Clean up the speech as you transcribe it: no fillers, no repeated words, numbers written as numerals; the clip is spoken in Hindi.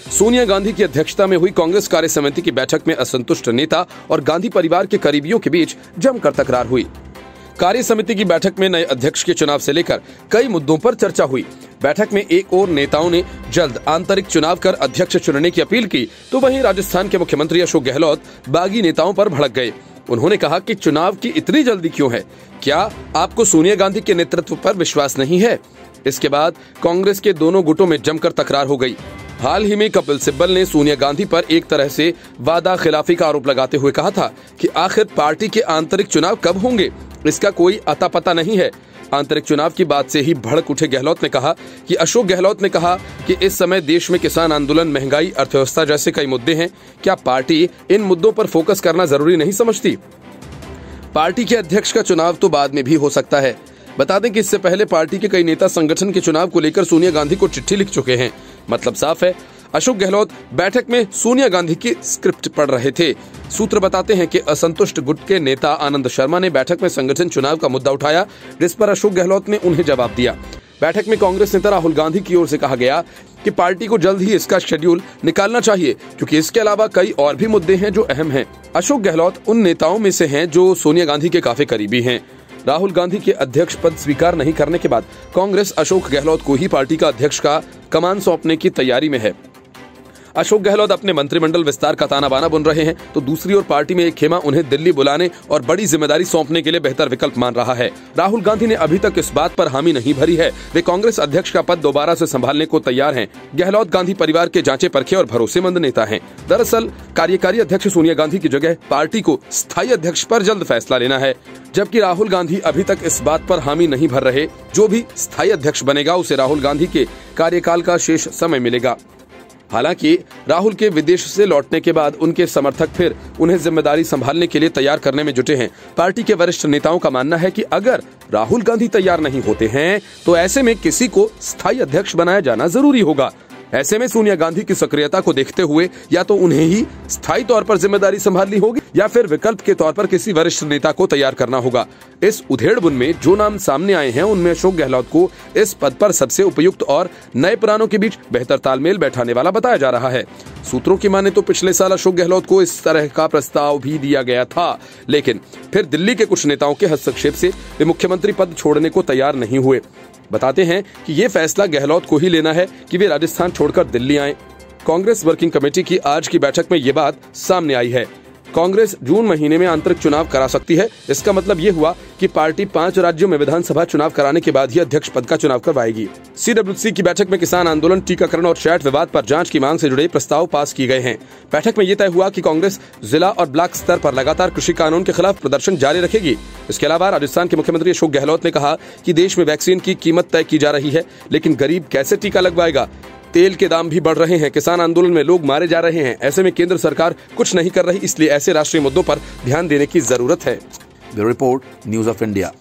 सोनिया गांधी की अध्यक्षता में हुई कांग्रेस कार्य समिति की बैठक में असंतुष्ट नेता और गांधी परिवार के करीबियों के बीच जमकर तकरार हुई। कार्य समिति की बैठक में नए अध्यक्ष के चुनाव से लेकर कई मुद्दों पर चर्चा हुई। बैठक में एक और नेताओं ने जल्द आंतरिक चुनाव कर अध्यक्ष चुनने की अपील की, तो वहीं राजस्थान के मुख्यमंत्री अशोक गहलोत बागी नेताओं पर भड़क गए। उन्होंने कहा कि चुनाव की इतनी जल्दी क्यों है? क्या आपको सोनिया गांधी के नेतृत्व पर विश्वास नहीं है? इसके बाद कांग्रेस के दोनों गुटों में जमकर तकरार हो गई। हाल ही में कपिल सिब्बल ने सोनिया गांधी पर एक तरह से वादा खिलाफी का आरोप लगाते हुए कहा था कि आखिर पार्टी के आंतरिक चुनाव कब होंगे, इसका कोई अता पता नहीं है। आंतरिक चुनाव की बात से ही भड़क उठे गहलोत ने कहा कि अशोक गहलोत ने कहा कि इस समय देश में किसान आंदोलन, महंगाई, अर्थव्यवस्था जैसे कई मुद्दे हैं। क्या पार्टी इन मुद्दों पर फोकस करना जरूरी नहीं समझती? पार्टी के अध्यक्ष का चुनाव तो बाद में भी हो सकता है। बता दें कि इससे पहले पार्टी के कई नेता संगठन के चुनाव को लेकर सोनिया गांधी को चिट्ठी लिख चुके हैं। मतलब साफ है, अशोक गहलोत बैठक में सोनिया गांधी की स्क्रिप्ट पढ़ रहे थे। सूत्र बताते हैं कि असंतुष्ट गुट के नेता आनंद शर्मा ने बैठक में संगठन चुनाव का मुद्दा उठाया, जिस पर अशोक गहलोत ने उन्हें जवाब दिया। बैठक में कांग्रेस नेता राहुल गांधी की ओर से कहा गया कि पार्टी को जल्द ही इसका शेड्यूल निकालना चाहिए, क्योंकि इसके अलावा कई और भी मुद्दे हैं जो अहम हैं। अशोक गहलोत उन नेताओं में से हैं जो सोनिया गांधी के काफी करीबी हैं। राहुल गांधी के अध्यक्ष पद स्वीकार नहीं करने के बाद कांग्रेस अशोक गहलोत को ही पार्टी का अध्यक्ष का कमान सौंपने की तैयारी में है। अशोक गहलोत अपने मंत्रिमंडल विस्तार का ताना बाना बुन रहे हैं, तो दूसरी ओर पार्टी में एक खेमा उन्हें दिल्ली बुलाने और बड़ी जिम्मेदारी सौंपने के लिए बेहतर विकल्प मान रहा है। राहुल गांधी ने अभी तक इस बात पर हामी नहीं भरी है। वे कांग्रेस अध्यक्ष का पद दोबारा से संभालने को तैयार हैं। गहलोत गांधी परिवार के जांचे परखे और भरोसेमंद नेता हैं। दरअसल कार्यकारी अध्यक्ष सोनिया गांधी की जगह पार्टी को स्थायी अध्यक्ष पर जल्द फैसला लेना है, जबकि राहुल गांधी अभी तक इस बात पर हामी नहीं भर रहे। जो भी स्थायी अध्यक्ष बनेगा उसे राहुल गांधी के कार्यकाल का शेष समय मिलेगा। हालांकि राहुल के विदेश से लौटने के बाद उनके समर्थक फिर उन्हें जिम्मेदारी संभालने के लिए तैयार करने में जुटे हैं। पार्टी के वरिष्ठ नेताओं का मानना है कि अगर राहुल गांधी तैयार नहीं होते हैं तो ऐसे में किसी को स्थायी अध्यक्ष बनाया जाना जरूरी होगा। ऐसे में सोनिया गांधी की सक्रियता को देखते हुए या तो उन्हें ही स्थायी तौर पर जिम्मेदारी संभालनी होगी या फिर विकल्प के तौर पर किसी वरिष्ठ नेता को तैयार करना होगा। इस उधेड़बुन में जो नाम सामने आए हैं उनमें अशोक गहलोत को इस पद पर सबसे उपयुक्त और नए पुरानों के बीच बेहतर तालमेल बैठाने वाला बताया जा रहा है। सूत्रों की माने तो पिछले साल अशोक गहलोत को इस तरह का प्रस्ताव भी दिया गया था, लेकिन फिर दिल्ली के कुछ नेताओं के हस्तक्षेप से वे मुख्यमंत्री पद छोड़ने को तैयार नहीं हुए। बताते हैं कि ये फैसला गहलोत को ही लेना है कि वे राजस्थान छोड़कर दिल्ली आएं। कांग्रेस वर्किंग कमेटी की आज की बैठक में ये बात सामने आई है। कांग्रेस जून महीने में आंतरिक चुनाव करा सकती है। इसका मतलब ये हुआ कि पार्टी 5 राज्यों में विधानसभा चुनाव कराने के बाद ही अध्यक्ष पद का चुनाव करवाएगी। CWC की बैठक में किसान आंदोलन, टीकाकरण और शैट विवाद पर जांच की मांग से जुड़े प्रस्ताव पास किए गए हैं। बैठक में ये तय हुआ कि कांग्रेस जिला और ब्लॉक स्तर पर लगातार कृषि कानून के खिलाफ प्रदर्शन जारी रखेगी। इसके अलावा राजस्थान के मुख्यमंत्री अशोक गहलोत ने कहा कि देश में वैक्सीन की कीमत तय की जा रही है, लेकिन गरीब कैसे टीका लगवाएगा? तेल के दाम भी बढ़ रहे हैं, किसान आंदोलन में लोग मारे जा रहे हैं। ऐसे में केंद्र सरकार कुछ नहीं कर रही, इसलिए ऐसे राष्ट्रीय मुद्दों पर ध्यान देने की जरूरत है। Bureau report, news of India.